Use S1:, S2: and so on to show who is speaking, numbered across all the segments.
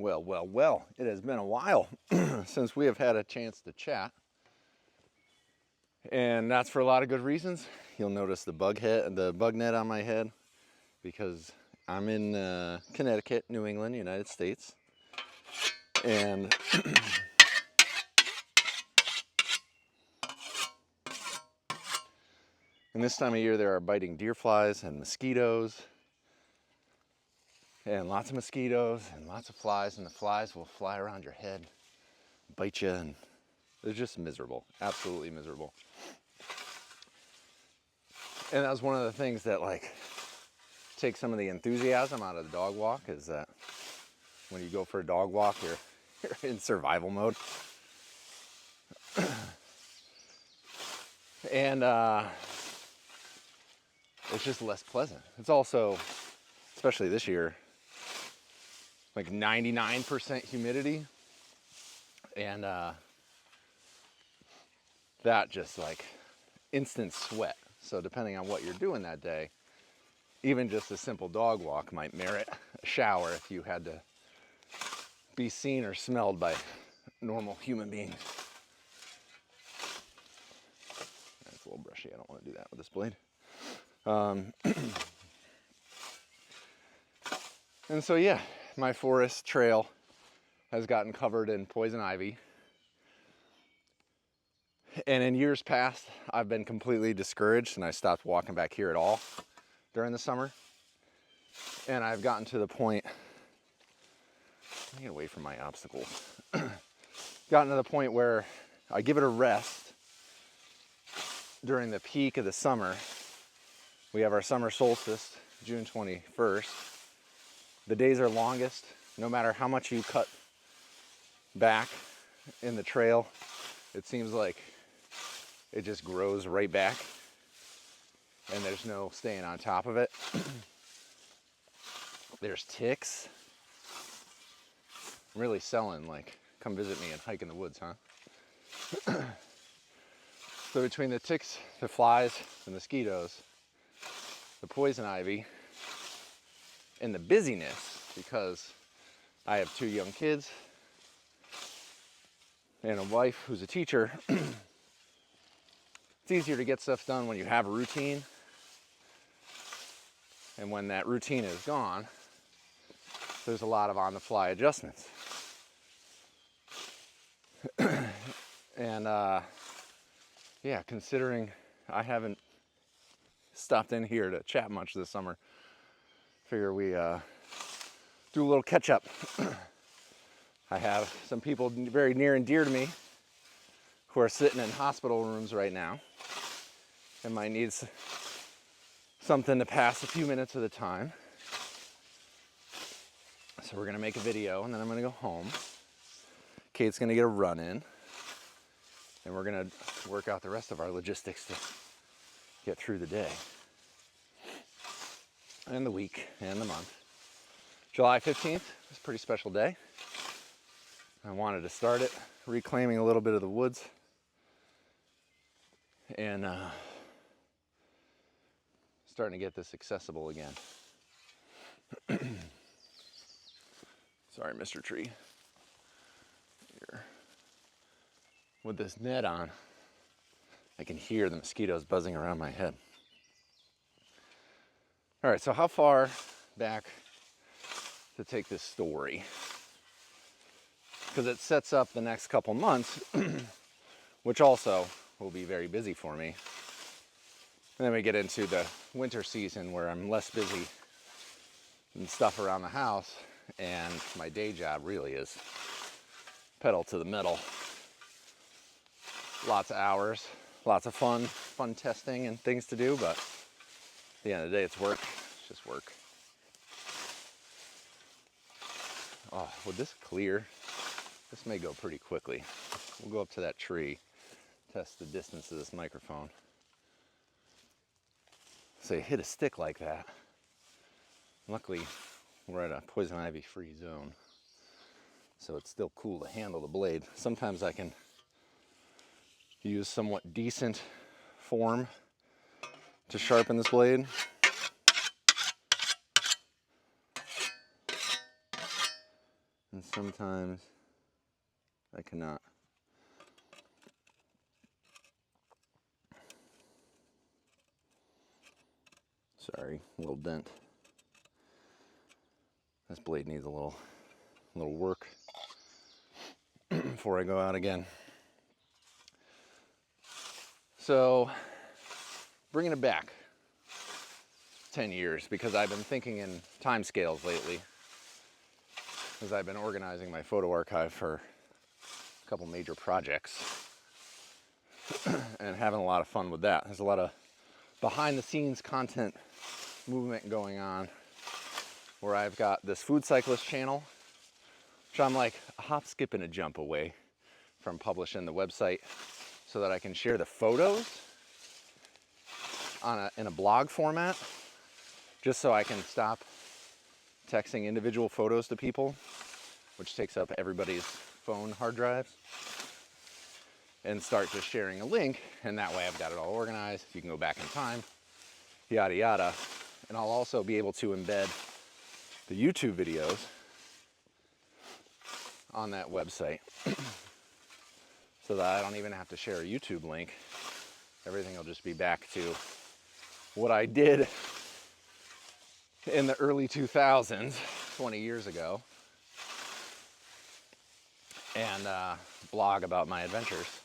S1: Well, it has been a while since we have had a chance to chat. And that's for a lot of good reasons. You'll notice the bug net on my head because I'm in Connecticut, New England, United States. And this time of year there are biting deer flies and mosquitoes. And lots of mosquitoes and lots of flies, and the flies will fly around your head, bite you, and it's just miserable, absolutely miserable. And that was one of the things that takes some of the enthusiasm out of the dog walk, is that when you go for a dog walk, you're in survival mode. And it's just less pleasant. It's also, especially this year, like 99% humidity, and that just like instant sweat. So depending on what you're doing that day, even just a simple dog walk might merit a shower if you had to be seen or smelled by normal human beings. That's a little brushy. I don't want to do that with this blade. And so yeah, my forest trail has gotten covered in poison ivy. And in years past, I've been completely discouraged and I stopped walking back here at all during the summer. And I've gotten to the point, let me get away from my obstacles, gotten to the point where I give it a rest during the peak of the summer. We have our summer solstice, June 21st. The days are longest, no matter how much you cut back in the trail. It seems like it just grows right back and there's no staying on top of it. There's ticks. I'm really selling, come visit me and hike in the woods, huh? So between the ticks, the flies, the mosquitoes, the poison ivy, and the busyness, because I have 2 young kids and a wife who's a teacher, it's easier to get stuff done when you have a routine. And when that routine is gone, there's a lot of on-the-fly adjustments. And yeah, considering I haven't stopped in here to chat much this summer, figure we do a little catch up. I have some people very near and dear to me who are sitting in hospital rooms right now and might need something to pass a few minutes of the time. So we're gonna make a video and then I'm gonna go home. Kate's gonna get a run in and we're gonna work out the rest of our logistics to get through the day and the week and the month. July 15th is a pretty special day. I wanted to start it reclaiming a little bit of the woods and starting to get this accessible again. Sorry, Mr. Tree. Here. With this net on, I can hear the mosquitoes buzzing around my head. All right, so how far back to take this story? Because it sets up the next couple months, which also will be very busy for me. And then we get into the winter season where I'm less busy and stuff around the house, and my day job really is pedal to the metal. Lots of hours, lots of fun testing and things to do, but at the end of the day, it's work. It's just work. Oh, would this clear? This may go pretty quickly. We'll go up to that tree, test the distance of this microphone. So you hit a stick like that. Luckily, we're at a poison ivy free zone, so it's still cool to handle the blade. Sometimes I can use somewhat decent form to sharpen this blade. And sometimes I cannot. Sorry, a little dent. This blade needs a little work before I go out again. So, bringing it back 10 years, because I've been thinking in time scales lately, as I've been organizing my photo archive for a couple major projects and having a lot of fun with that. There's a lot of behind the scenes content movement going on where I've got this food cyclist channel, which I'm like a hop, skip, and a jump away from publishing the website so that I can share the photos in a blog format, just so I can stop texting individual photos to people, which takes up everybody's phone hard drives, and start just sharing a link, and that way I've got it all organized. You can go back in time, yada yada. And I'll also be able to embed the YouTube videos on that website so that I don't even have to share a YouTube link. Everything will just be back to what I did in the early 2000s, 20 years ago, and blog about my adventures.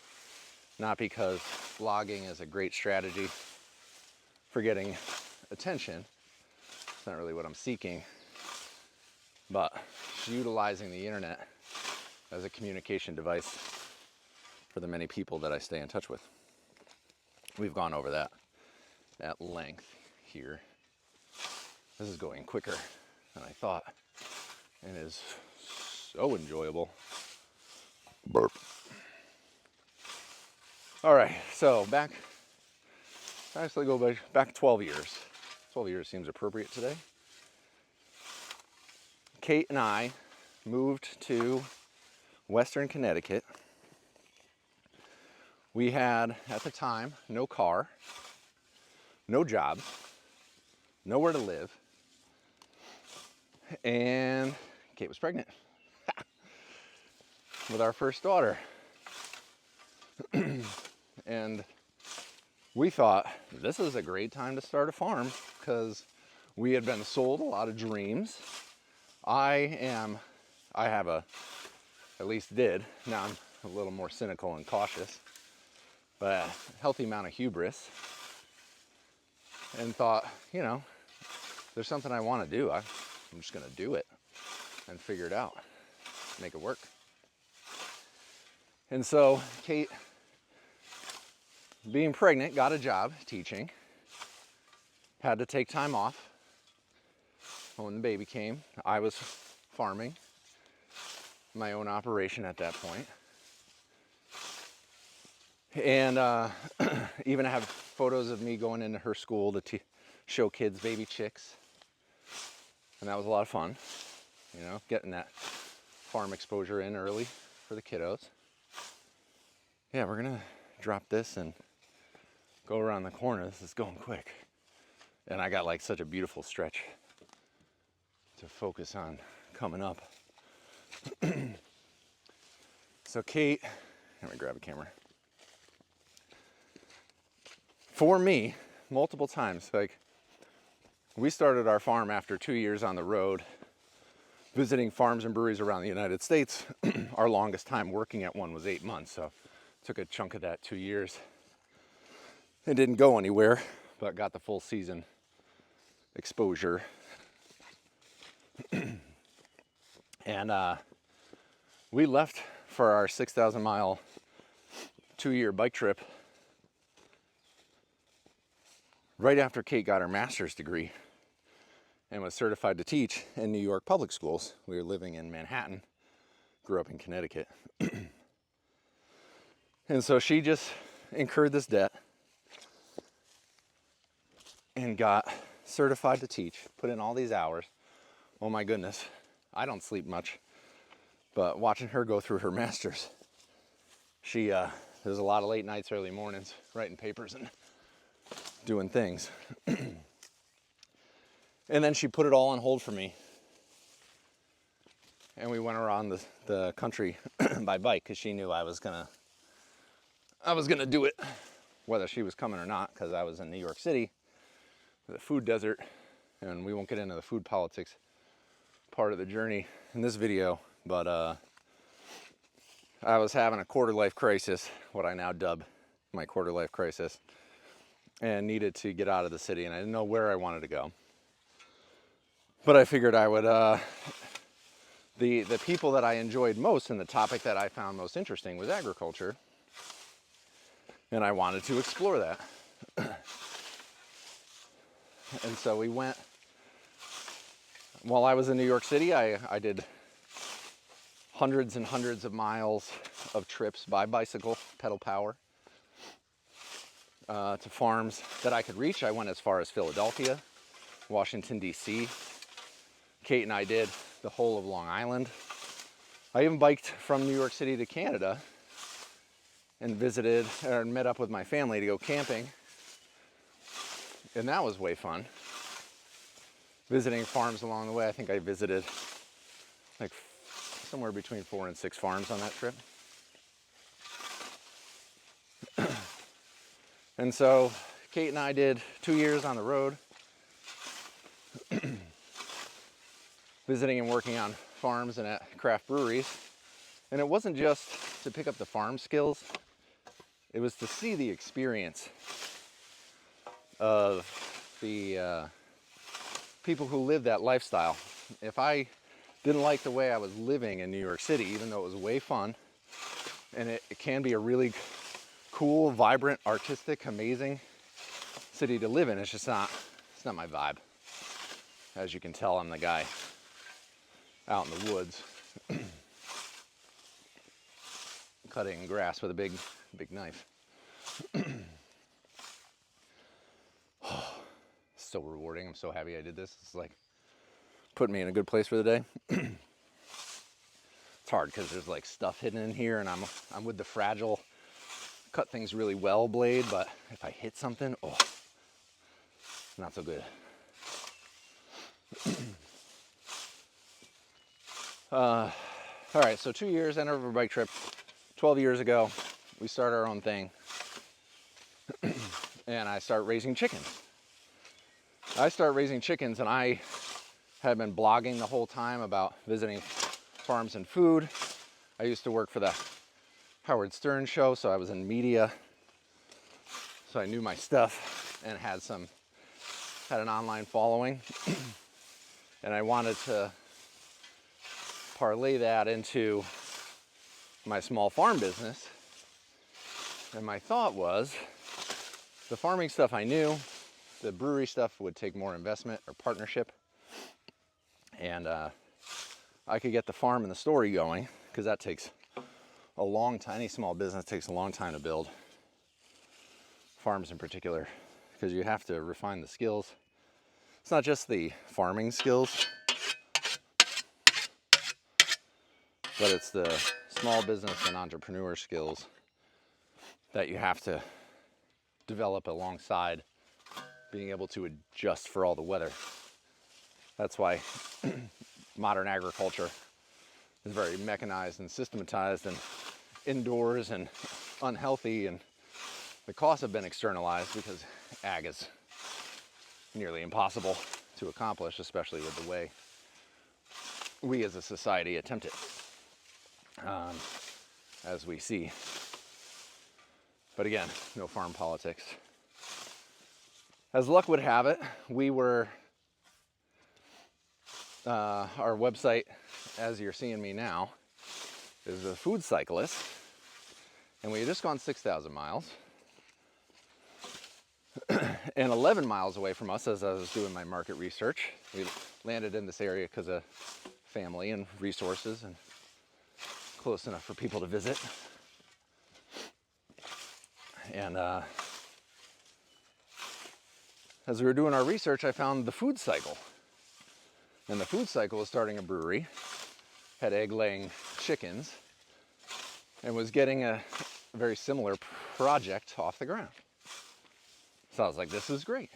S1: Not because blogging is a great strategy for getting attention. It's not really what I'm seeking, but utilizing the internet as a communication device for the many people that I stay in touch with. We've gone over that at length here. This is going quicker than I thought, and is so enjoyable. Burp. All right, so actually go back 12 years. 12 years seems appropriate today. Kate and I moved to Western Connecticut. We had, at the time, no car, no job, nowhere to live, and Kate was pregnant with our first daughter. And we thought, this is a great time to start a farm, because we had been sold a lot of dreams. At least did, now I'm a little more cynical and cautious, but a healthy amount of hubris, and thought, there's something I want to do. I'm just going to do it and figure it out, make it work. And so Kate, being pregnant, got a job teaching, had to take time off. When the baby came, I was farming my own operation at that point. And even have photos of me going into her school to show kids baby chicks. And that was a lot of fun, getting that farm exposure in early for the kiddos. Yeah, we're gonna drop this and go around the corner. This is going quick. And I got like such a beautiful stretch to focus on coming up. So Kate, let me grab a camera. For me, multiple times, we started our farm after 2 years on the road, visiting farms and breweries around the United States. Our longest time working at one was 8 months, so took a chunk of that 2 years. It didn't go anywhere, but got the full season exposure. And we left for our 6,000 mile 2-year bike trip right after Kate got her master's degree and was certified to teach in New York public schools. We were living in Manhattan, grew up in Connecticut. And so she just incurred this debt and got certified to teach, put in all these hours. Oh my goodness, I don't sleep much, but watching her go through her master's, there's a lot of late nights, early mornings, writing papers and doing things. And then she put it all on hold for me and we went around the country by bike because she knew I was gonna do it, whether she was coming or not, because I was in New York City, the food desert, and we won't get into the food politics part of the journey in this video, but I was having a quarter life crisis, what I now dub my quarter life crisis, and needed to get out of the city, and I didn't know where I wanted to go. But I figured I would, the people that I enjoyed most and the topic that I found most interesting was agriculture, and I wanted to explore that. And so we went, while I was in New York City, I did hundreds and hundreds of miles of trips by bicycle, pedal power, to farms that I could reach. I went as far as Philadelphia, Washington, D.C. Kate and I did the whole of Long Island. I even biked from New York City to Canada and visited or met up with my family to go camping. And that was way fun. Visiting farms along the way. I think I visited like somewhere between 4 and 6 farms on that trip. And so Kate and I did 2 years on the road, visiting and working on farms and at craft breweries. And it wasn't just to pick up the farm skills, it was to see the experience of the people who live that lifestyle. If I didn't like the way I was living in New York City, even though it was way fun, and it can be a really cool, vibrant, artistic, amazing city to live in, it's not my vibe. As you can tell, I'm the guy out in the woods cutting grass with a big knife. So rewarding. I'm so happy I did this. It's like putting me in a good place for the day. It's hard because there's like stuff hidden in here, and I'm with the fragile, cut things really well blade, but if I hit something, oh, not so good. All right, so 2 years, end of a bike trip. 12 years ago, we started our own thing, and I started raising chickens. And I had been blogging the whole time about visiting farms and food. I used to work for the Howard Stern show, so I was in media. So I knew my stuff and had an online following. And I wanted to parlay that into my small farm business. And my thought was, the farming stuff I knew, the brewery stuff would take more investment or partnership. And I could get the farm and the story going, because that takes a long time. Any small business takes a long time to build. Farms in particular, because you have to refine the skills. It's not just the farming skills, but it's the small business and entrepreneur skills that you have to develop alongside being able to adjust for all the weather. That's why modern agriculture is very mechanized and systematized and indoors and unhealthy, and the costs have been externalized because ag is nearly impossible to accomplish, especially with the way we as a society attempt it, as we see. But again, no farm politics. As luck would have it, we were, our website, as you're seeing me now, is The Food Cyclist, and we had just gone 6,000 miles. And 11 miles away from us, as I was doing my market research, we landed in this area because of family and resources and close enough for people to visit. And as we were doing our research, I found The Food Cycle. And The Food Cycle was starting a brewery, had egg-laying chickens, and was getting a very similar project off the ground. So I was like, this is great.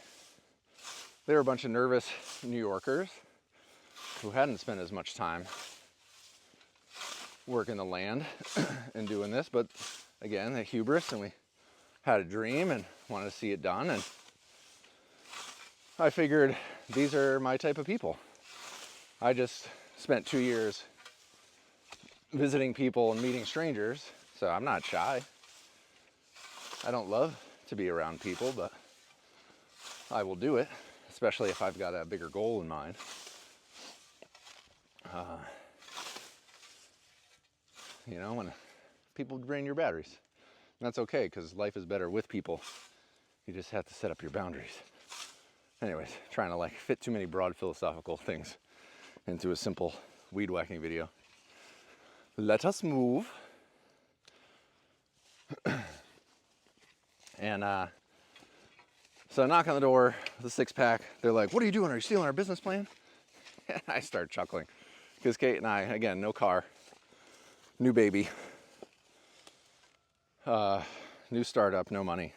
S1: They were a bunch of nervous New Yorkers who hadn't spent as much time working the land and doing this, but again, the hubris, and we had a dream and wanted to see it done, and I figured these are my type of people. I just spent 2 years visiting people and meeting strangers, so I'm not shy. I don't love to be around people, but I will do it, especially if I've got a bigger goal in mind. You know, when people drain your batteries. And that's okay, because life is better with people. You just have to set up your boundaries. Anyways, trying to like fit too many broad philosophical things into a simple weed whacking video. Let us move. And so I knock on the door, the 6-pack. They're like, "What are you doing? Are you stealing our business plan?" And I start chuckling because Kate and I, again, no car, new baby, new startup, no money.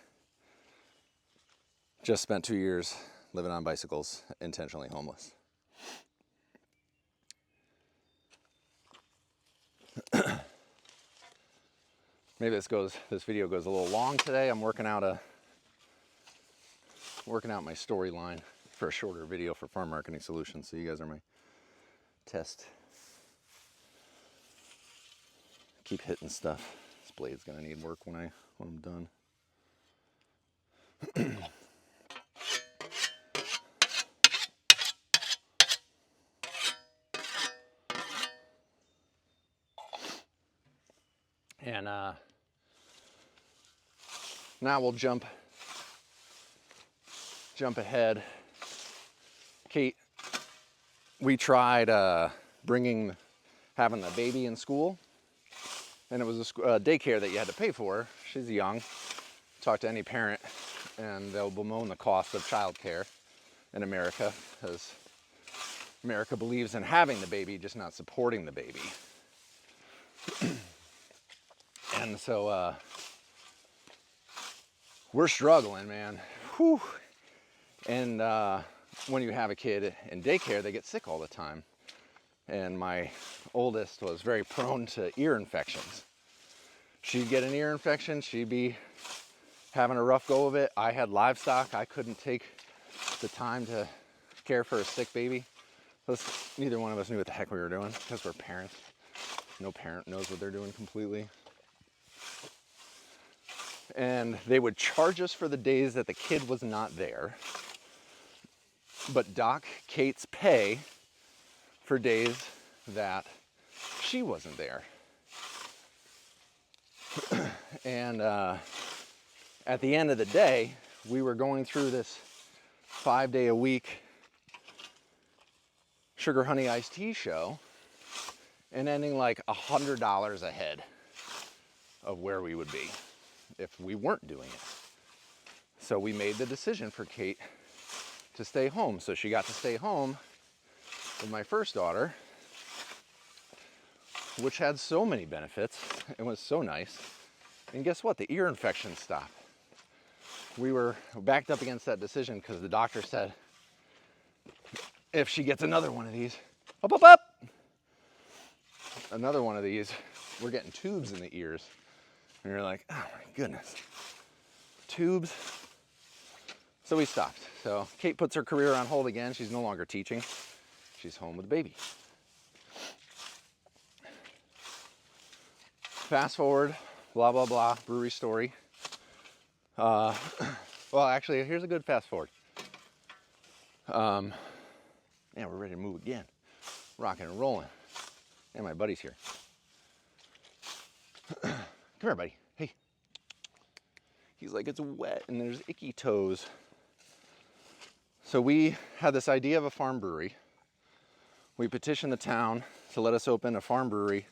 S1: Just spent 2 years living on bicycles, intentionally homeless. Maybe this video goes a little long today. I'm working out my storyline for a shorter video for Farm Marketing Solutions. So you guys are my test. Keep hitting stuff. This blade's gonna need work when I'm done. And now we'll jump ahead. Kate, we tried having the baby in school, and it was a daycare that you had to pay for. She's young. Talk to any parent, and they'll bemoan the cost of childcare in America, because America believes in having the baby, just not supporting the baby. And so we're struggling, man. Whew. And when you have a kid in daycare, they get sick all the time. And my oldest was very prone to ear infections. She'd get an ear infection, she'd be having a rough go of it. I had livestock, I couldn't take the time to care for a sick baby. Neither one of us knew what the heck we were doing, because we're parents. No parent knows what they're doing completely. And they would charge us for the days that the kid was not there, but dock Kate's pay for days that she wasn't there. And at the end of the day, we were going through this 5-day-a-week sugar honey iced tea show and ending like $100 ahead of where we would be if we weren't doing it. So we made the decision for Kate to stay home. So she got to stay home with my first daughter, which had so many benefits and was so nice. And guess what? The ear infection stopped. We were backed up against that decision because the doctor said, if she gets another one of these, another one of these, we're getting tubes in the ears. And you're like, oh my goodness, tubes. So we stopped. So Kate puts her career on hold again. She's no longer teaching. She's home with the baby. Fast forward, blah, blah, blah, brewery story. Well, actually, here's a good fast forward. Yeah, we're ready to move again. Rocking and rolling. And my buddy's here. Come here, buddy. Hey. He's like, it's wet and there's icky toes. So we had this idea of a farm brewery. We petitioned the town to let us open a farm brewery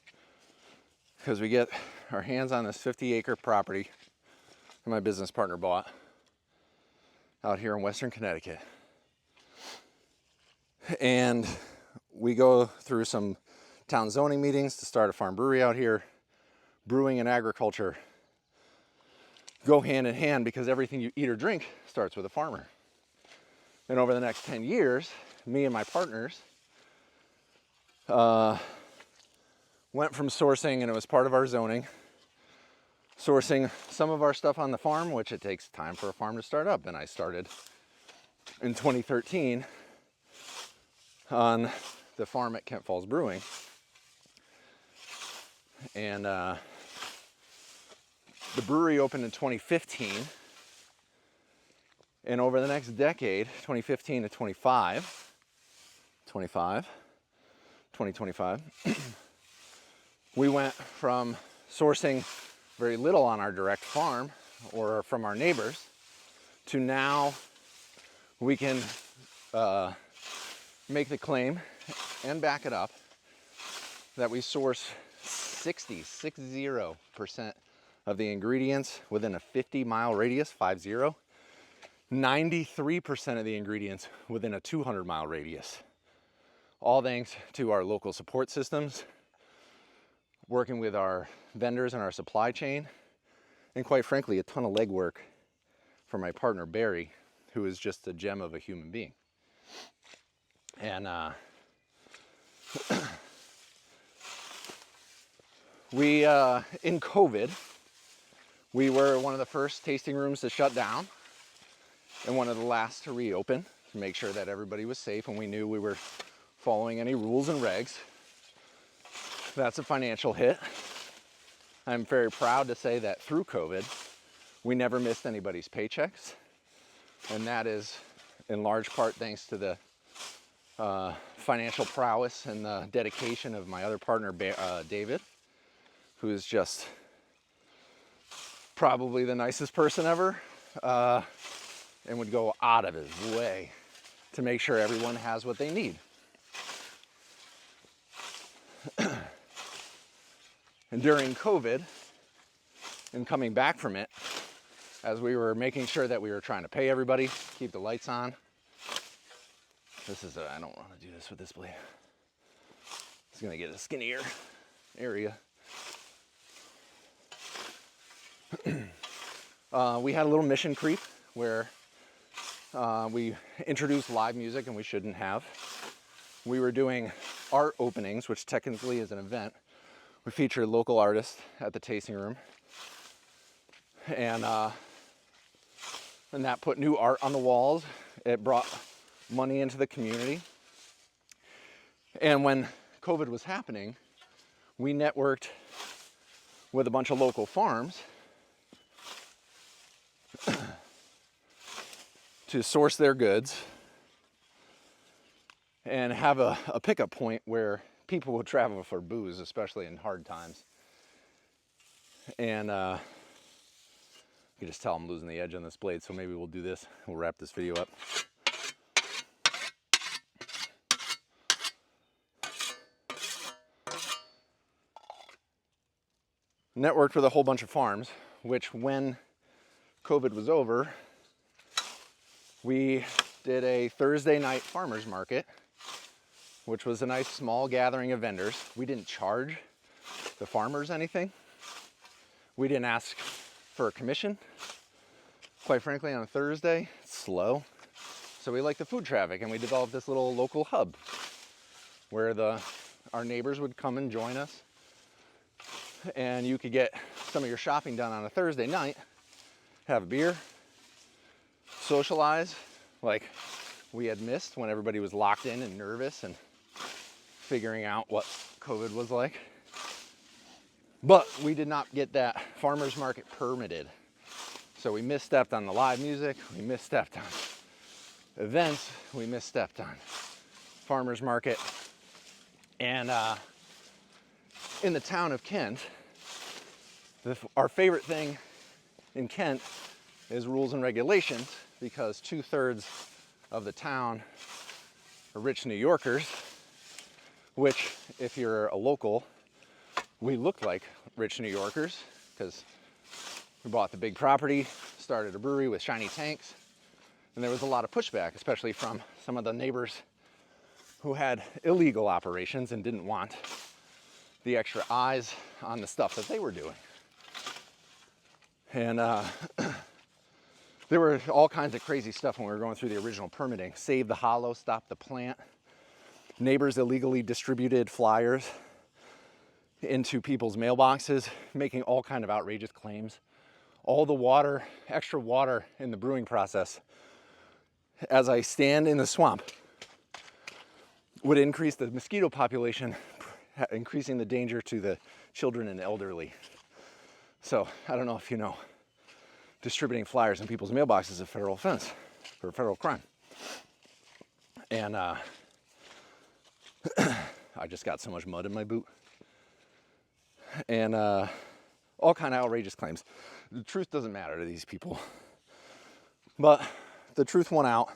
S1: because we get our hands on this 50-acre property that my business partner bought out here in Western Connecticut. And we go through some town zoning meetings to start a farm brewery out here. Brewing and agriculture go hand in hand because everything you eat or drink starts with a farmer. And over the next 10 years, me and my partners went went from sourcing, and it was part of our zoning, sourcing some of our stuff on the farm, which it takes time for a farm to start up. And I started in 2013 on the farm at Kent Falls Brewing. And the brewery opened in 2015. And over the next decade, 2015 to 2025, we went from sourcing very little on our direct farm or from our neighbors to now we can make the claim and back it up that we source 60% of the ingredients within a 50-mile radius, 50. 93% of the ingredients within a 200-mile radius. All thanks to our local support systems, working with our vendors and our supply chain, and quite frankly, a ton of legwork from my partner Barry, who is just a gem of a human being. And we, in COVID, we were one of the first tasting rooms to shut down and one of the last to reopen to make sure that everybody was safe and we knew we were following any rules and regs. That's a financial hit. I'm very proud to say that through COVID, we never missed anybody's paychecks. And that is in large part thanks to the financial prowess and the dedication of my other partner, David, who is just probably the nicest person ever. And would go out of his way to make sure everyone has what they need. And during COVID, and coming back from it, as we were making sure that we were trying to pay everybody, keep the lights on. This is I don't want to do this with this blade. It's gonna get a skinnier area. We had a little mission creep where we introduced live music, and we shouldn't have. We were doing art openings, which technically is an event. We featured local artists at the tasting room, and that put new art on the walls. It brought money into the community. And when COVID was happening, we networked with a bunch of local farms to source their goods and have a pickup point where people would travel for booze, especially in hard times. And you can just tell I'm losing the edge on this blade, so maybe we'll do this. We'll wrap this video up. Networked with a whole bunch of farms, which when COVID was over, we did a Thursday night farmers market, which was a nice small gathering of vendors. We didn't charge the farmers anything. We didn't ask for a commission. Quite frankly, on a Thursday, it's slow. So we like the food traffic, and we developed this little local hub where our neighbors would come and join us, and you could get some of your shopping done on a Thursday night, have a beer, socialize like we had missed when everybody was locked in and nervous and figuring out what COVID was like. But we did not get that farmers market permitted. So we misstepped on the live music, we misstepped on events, we misstepped on farmers market. And in the town of Kent, our favorite thing in Kent is rules and regulations, because 2/3 of the town are rich New Yorkers, which if you're a local, we look like rich New Yorkers because we bought the big property, started a brewery with shiny tanks, and there was a lot of pushback, especially from some of the neighbors who had illegal operations and didn't want the extra eyes on the stuff that they were doing. And there were all kinds of crazy stuff when we were going through the original permitting. Save the hollow, stop the plant. Neighbors illegally distributed flyers into people's mailboxes, making all kind of outrageous claims. All the water, extra water in the brewing process, as I stand in the swamp, would increase the mosquito population, increasing the danger to the children and elderly. So I don't know if you know, distributing flyers in people's mailboxes is a federal offense or a federal crime. And I just got so much mud in my boot. And all kind of outrageous claims. The truth doesn't matter to these people. But the truth won out.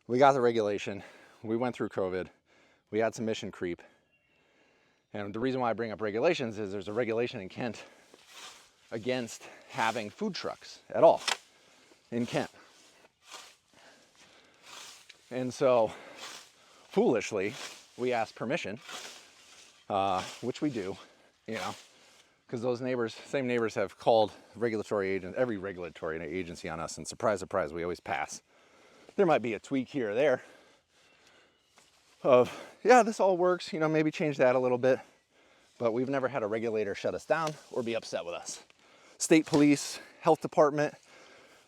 S1: We got the regulation. We went through COVID. We had some mission creep. And the reason why I bring up regulations is there's a regulation in Kent against having food trucks at all in Kent. And so, foolishly, we asked permission, which we do, you know, because those neighbors, same neighbors have called every regulatory agency on us, and surprise, surprise, we always pass. There might be a tweak here or there of, yeah, this all works, you know, maybe change that a little bit, but we've never had a regulator shut us down or be upset with us. State police, health department,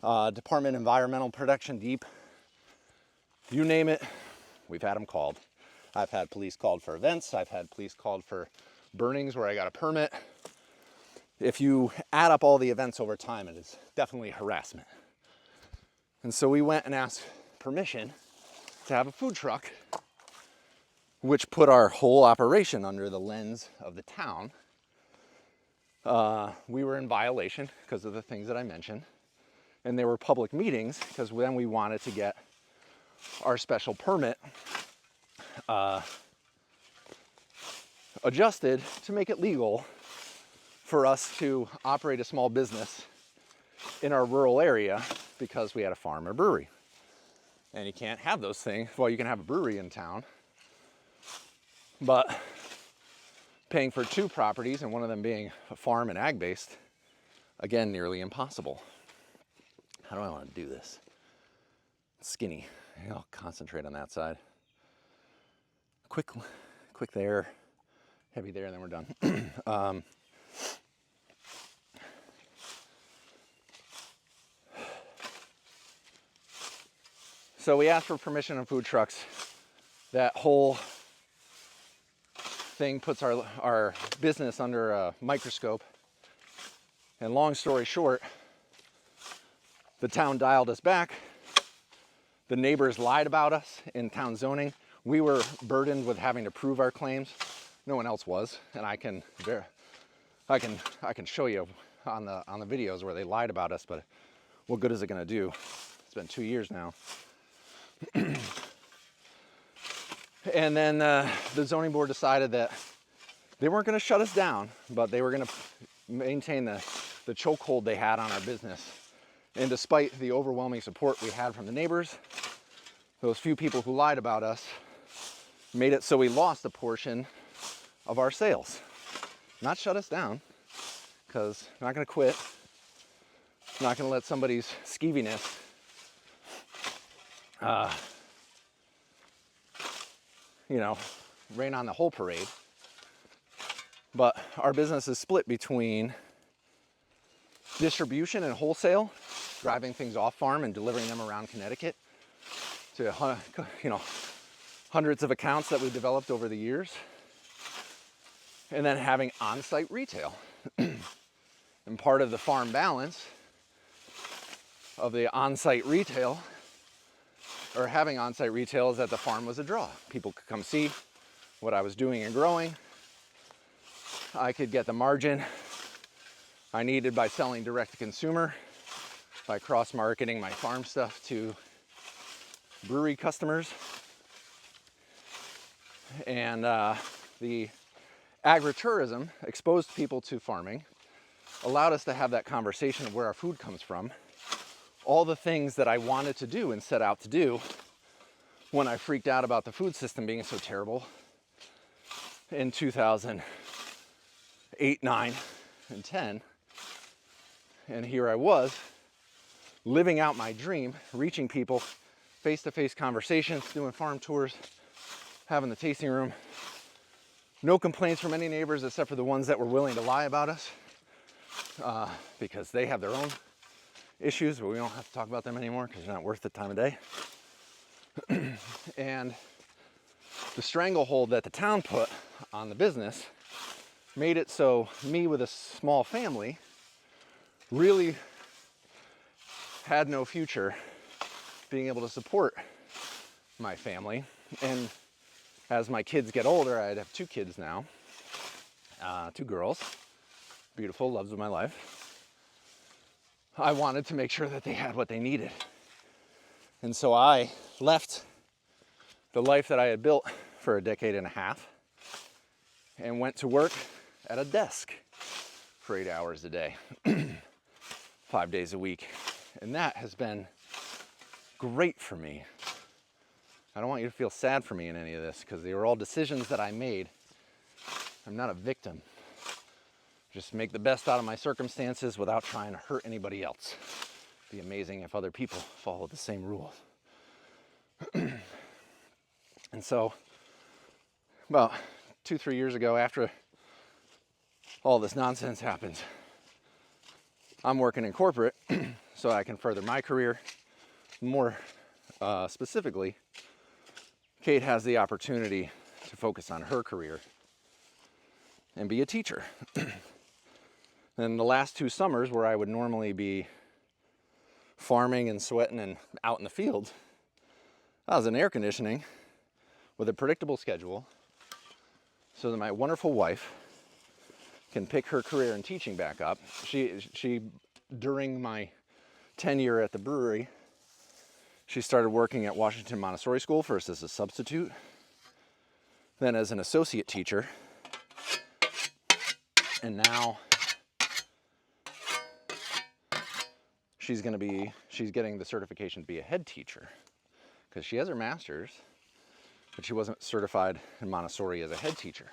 S1: Department of Environmental Protection, DEEP, you name it, we've had them called. I've had police called for events. I've had police called for burnings where I got a permit. If you add up all the events over time, it is definitely harassment. And so we went and asked permission to have a food truck, which put our whole operation under the lens of the town. We were in violation because of the things that I mentioned. And there were public meetings because then we wanted to get our special permit adjusted to make it legal for us to operate a small business in our rural area because we had a farm or brewery. And you can't have those things. Well, you can have a brewery in town, but paying for two properties and one of them being a farm and ag based, again, nearly impossible. How do I want to do this? Skinny. I'll concentrate on that side. Quick there, heavy there, and then we're done. So we asked for permission on food trucks. That whole thing puts our business under a microscope. And long story short, the town dialed us back. The neighbors lied about us in town zoning. We were burdened with having to prove our claims. No one else was, and I can show you on the videos where they lied about us. But what good is it going to do? It's been 2 years now. And then the zoning board decided that they weren't going to shut us down, but they were going to maintain the chokehold they had on our business. And despite the overwhelming support we had from the neighbors, those few people who lied about us made it so we lost a portion of our sales. Not shut us down, because I'm not going to quit. I'm not going to let somebody's skeeviness rain on the whole parade. But our business is split between distribution and wholesale, driving things off farm and delivering them around Connecticut to hundreds of accounts that we developed over the years, and then having on-site retail. And part of the farm balance of the on-site retail, or having on-site retail, is that the farm was a draw. People could come see what I was doing and growing. I could get the margin I needed by selling direct to consumer, by cross-marketing my farm stuff to brewery customers. And the agritourism exposed people to farming, allowed us to have that conversation of where our food comes from, all the things that I wanted to do and set out to do when I freaked out about the food system being so terrible in 2008, 9, and 10. And here I was, living out my dream, reaching people, face-to-face conversations, doing farm tours, having the tasting room, No complaints from any neighbors except for the ones that were willing to lie about us because they have their own issues, but we don't have to talk about them anymore because they're not worth the time of day. And the stranglehold that the town put on the business made it so me with a small family really had no future being able to support my family. And as my kids get older, I'd have 2 kids now, 2 girls, beautiful, loves of my life. I wanted to make sure that they had what they needed. And so I left the life that I had built for a decade and a half and went to work at a desk for 8 hours a day, 5 days a week. And that has been great for me. I don't want you to feel sad for me in any of this because they were all decisions that I made. I'm not a victim. Just make the best out of my circumstances without trying to hurt anybody else. It'd be amazing if other people followed the same rules. And so, about 2-3 years ago, after all this nonsense happened, I'm working in corporate so I can further my career. More specifically, Kate has the opportunity to focus on her career and be a teacher. And the last 2 summers where I would normally be farming and sweating and out in the field, I was in air conditioning with a predictable schedule so that my wonderful wife can pick her career in teaching back up. She during my tenure at the brewery, she started working at Washington Montessori School, first as a substitute, then as an associate teacher, and now she's getting the certification to be a head teacher because she has her master's, but she wasn't certified in Montessori as a head teacher.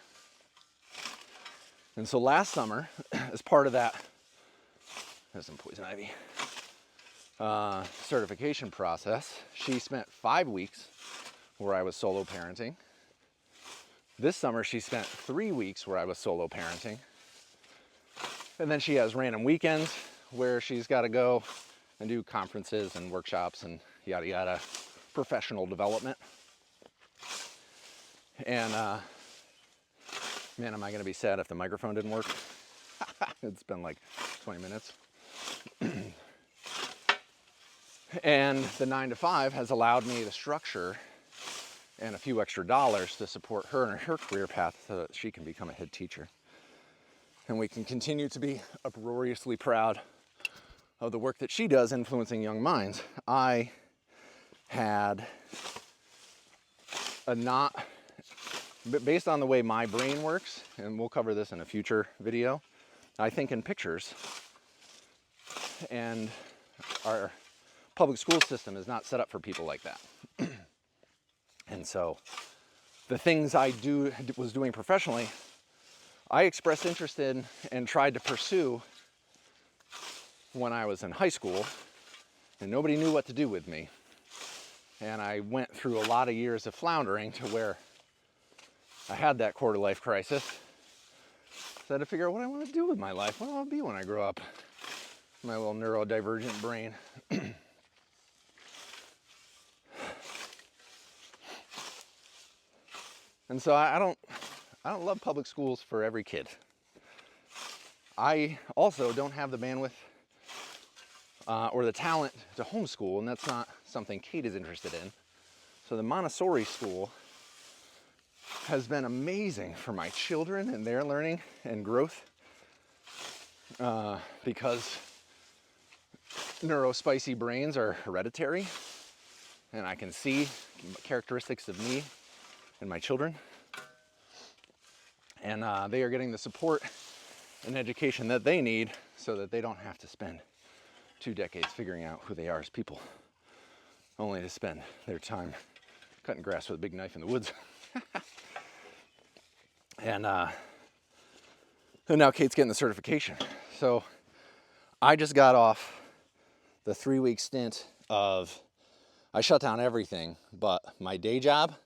S1: And so last summer, as part of that, there's some poison ivy, certification process, she spent 5 weeks where I was solo parenting. This summer, she spent 3 weeks where I was solo parenting. And then she has random weekends where she's got to go and do conferences and workshops and yada yada, professional development. And man, am I going to be sad if the microphone didn't work. It's been like 20 minutes. And the 9 to 5 has allowed me the structure and a few extra dollars to support her in her career path so that she can become a head teacher. And we can continue to be uproariously proud of the work that she does influencing young minds. I had based on the way my brain works, and we'll cover this in a future video, I think in pictures. And our public school system is not set up for people like that. And so the things I was doing professionally, I expressed interest in and tried to pursue when I was in high school, and nobody knew what to do with me. And I went through a lot of years of floundering to where I had that quarter life crisis. So I had to figure out what I want to do with my life. What do I want to be when I grow up? My little neurodivergent brain. And so I don't love public schools for every kid. I also don't have the bandwidth or the talent to homeschool, and that's not something Kate is interested in. So the Montessori school has been amazing for my children and their learning and growth because neurospicy brains are hereditary, and I can see characteristics of me and my children. And they are getting the support and education that they need so that they don't have to spend 2 decades figuring out who they are as people, only to spend their time cutting grass with a big knife in the woods. And now Kate's getting the certification. So I just got off the 3-week stint of, I shut down everything but my day job,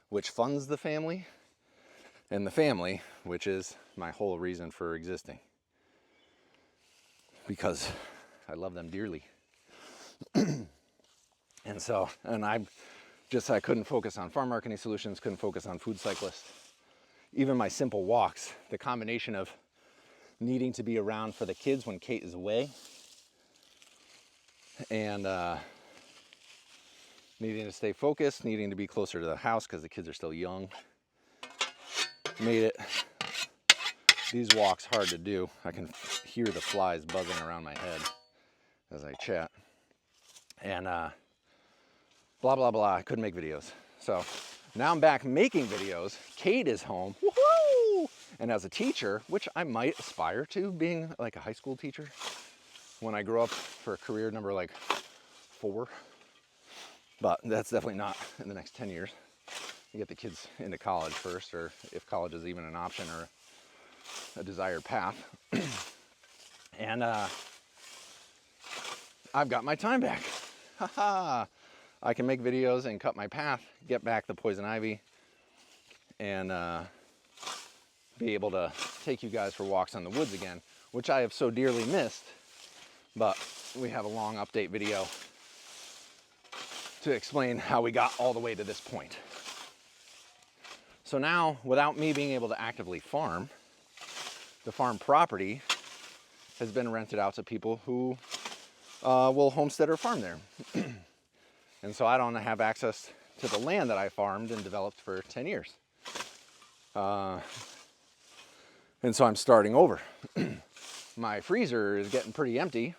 S1: which funds the family, and the family, which is my whole reason for existing, because I love them dearly. And I couldn't focus on farm marketing solutions, couldn't focus on food cyclists. Even my simple walks, the combination of needing to be around for the kids when Kate is away, and needing to stay focused, needing to be closer to the house because the kids are still young, made these walks hard to do. I can hear the flies buzzing around my head as I chat. And blah, blah, blah. I couldn't make videos. So now I'm back making videos. Kate is home. Woohoo! And as a teacher, which I might aspire to being like a high school teacher when I grow up for career number like 4. But that's definitely not in the next 10 years. You get the kids into college first, or if college is even an option or a desired path. And I've got my time back. Haha! I can make videos and cut my path, get back the poison ivy, and be able to take you guys for walks on the woods again, which I have so dearly missed. But we have a long update video to explain how we got all the way to this point. So now, without me being able to actively farm, the farm property has been rented out to people who will homestead or farm there. And so I don't have access to the land that I farmed and developed for 10 years. And so I'm starting over. My freezer is getting pretty empty,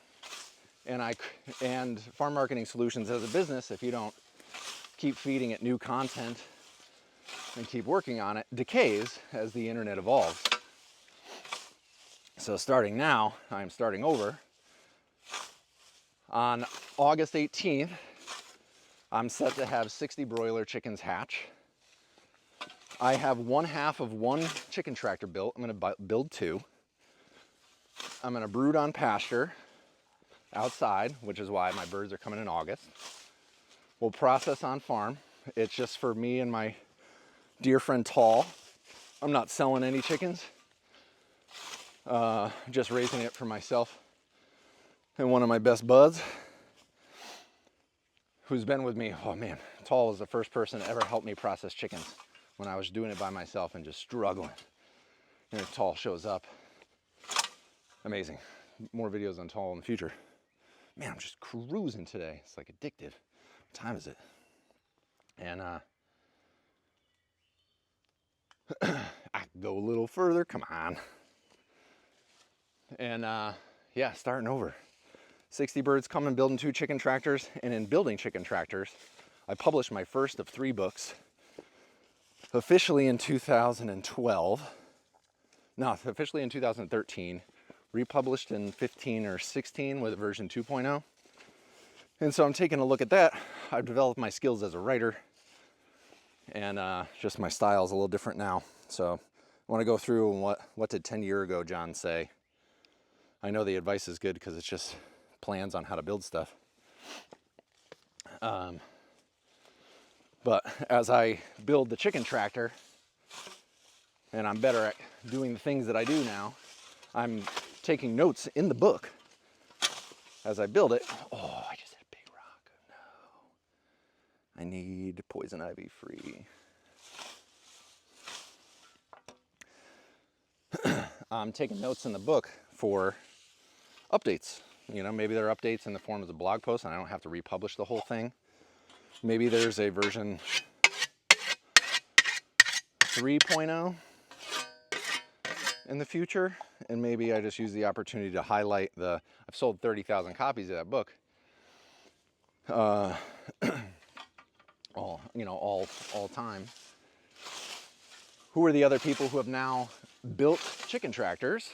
S1: and Farm Marketing Solutions as a business, if you don't keep feeding it new content and keep working on it, decays as the internet evolves. So starting now, I'm starting over. On August 18th, I'm set to have 60 broiler chickens hatch. I have 1/2 of one chicken tractor built. I'm gonna build 2. I'm gonna brood on pasture outside, which is why my birds are coming in August. We'll process on farm. It's just for me and my dear friend Tall. I'm not selling any chickens. Just raising it for myself and one of my best buds who's been with me. Oh man, Tall was the first person to ever help me process chickens when I was doing it by myself and just struggling. And Tall shows up. Amazing. More videos on Tall in the future. Man, I'm just cruising today. It's like addictive. What time is it? And I can go a little further. Come on. And yeah, starting over. 60 birds coming, building 2 chicken tractors. And in building chicken tractors, I published my first of 3 books officially in 2012. No, officially in 2013. Republished in 15 or 16 with version 2.0. And so I'm taking a look at that. I've developed my skills as a writer, and just my style is a little different now. So I want to go through and what did 10 years ago John say. I know the advice is good because it's just plans on how to build stuff. But as I build the chicken tractor and I'm better at doing the things that I do now, I'm taking notes in the book as I build it. Oh, I just hit a big rock. No. I need poison ivy free. I'm taking notes in the book for updates. You know, maybe there are updates in the form of a blog post and I don't have to republish the whole thing. Maybe there's a version 3.0 in the future, and maybe I just use the opportunity to highlight I've sold 30,000 copies of that book. All time. Who are the other people who have now built chicken tractors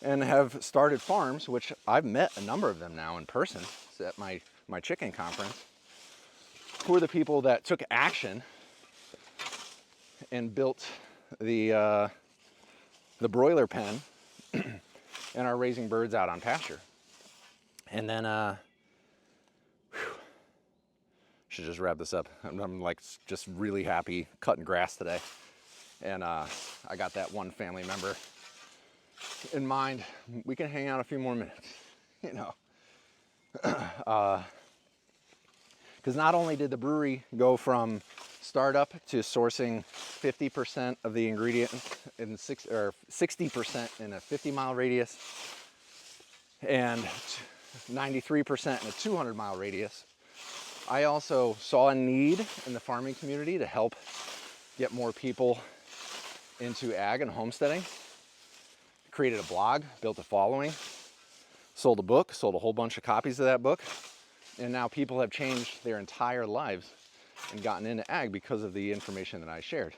S1: and have started farms, which I've met a number of them now in person at my chicken conference. Who are the people that took action and built the broiler pen and are raising birds out on pasture? And then, should just wrap this up. I'm like just really happy cutting grass today. And I got that one family member in mind. We can hang out a few more minutes, you know. Because not only did the brewery go from startup to sourcing 50% of the ingredients in 60% in a 50-mile radius and 93% in a 200-mile radius, I also saw a need in the farming community to help get more people into ag and homesteading. Created a blog, built a following, sold a book, sold a whole bunch of copies of that book, and now people have changed their entire lives and gotten into ag because of the information that I shared.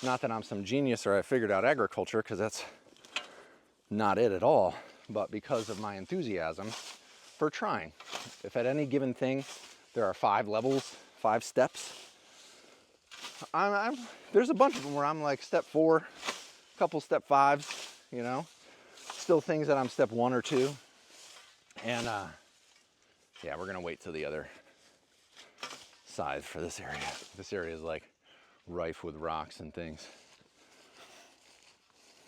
S1: Not that I'm some genius or I figured out agriculture, because that's not it at all, but because of my enthusiasm for trying. If at any given thing there are 5 levels, 5 steps, there's a bunch of them where I'm like step 4, a couple step 5s, you know, still things that I'm step 1 or 2. And yeah, we're gonna wait till the other side for this area. This area is like rife with rocks and things.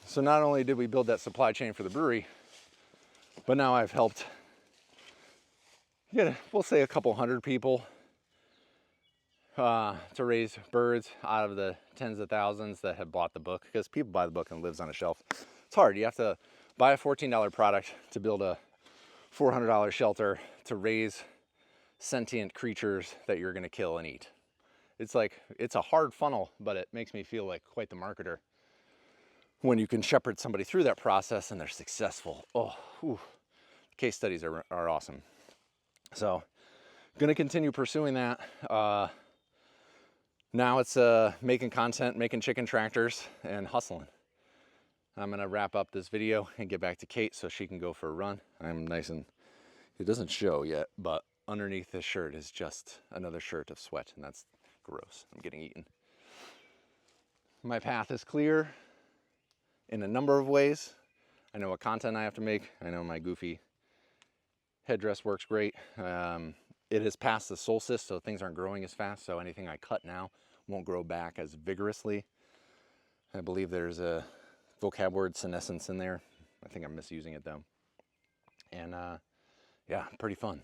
S1: So not only did we build that supply chain for the brewery, but now I've helped, we'll say a couple hundred people to raise birds out of the tens of thousands that have bought the book, because people buy the book and it lives on a shelf. It's hard. You have to buy a $14 product to build a $400 shelter to raise sentient creatures that you're going to kill and eat. It's like, it's a hard funnel, but it makes me feel like quite the marketer when you can shepherd somebody through that process and they're successful. Oh, whew. Case studies are awesome. So going to continue pursuing that. Now it's making content, making chicken tractors, and hustling. I'm gonna wrap up this video and get back to Kate so she can go for a run. I'm nice and, it doesn't show yet, but underneath this shirt is just another shirt of sweat, and that's gross. I'm getting eaten. My path is clear in a number of ways. I know what content I have to make. I know my goofy headdress works great. It has passed the solstice, so things aren't growing as fast, so anything I cut now won't grow back as vigorously. I believe there's a vocab word, senescence, in there. I think I'm misusing it though. And yeah, pretty fun.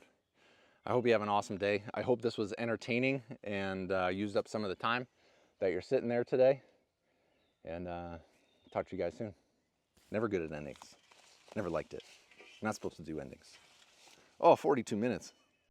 S1: I hope you have an awesome day. I hope this was entertaining and used up some of the time that you're sitting there today. And talk to you guys soon. Never good at endings. Never liked it. I'm not supposed to do endings. Oh, 42 minutes.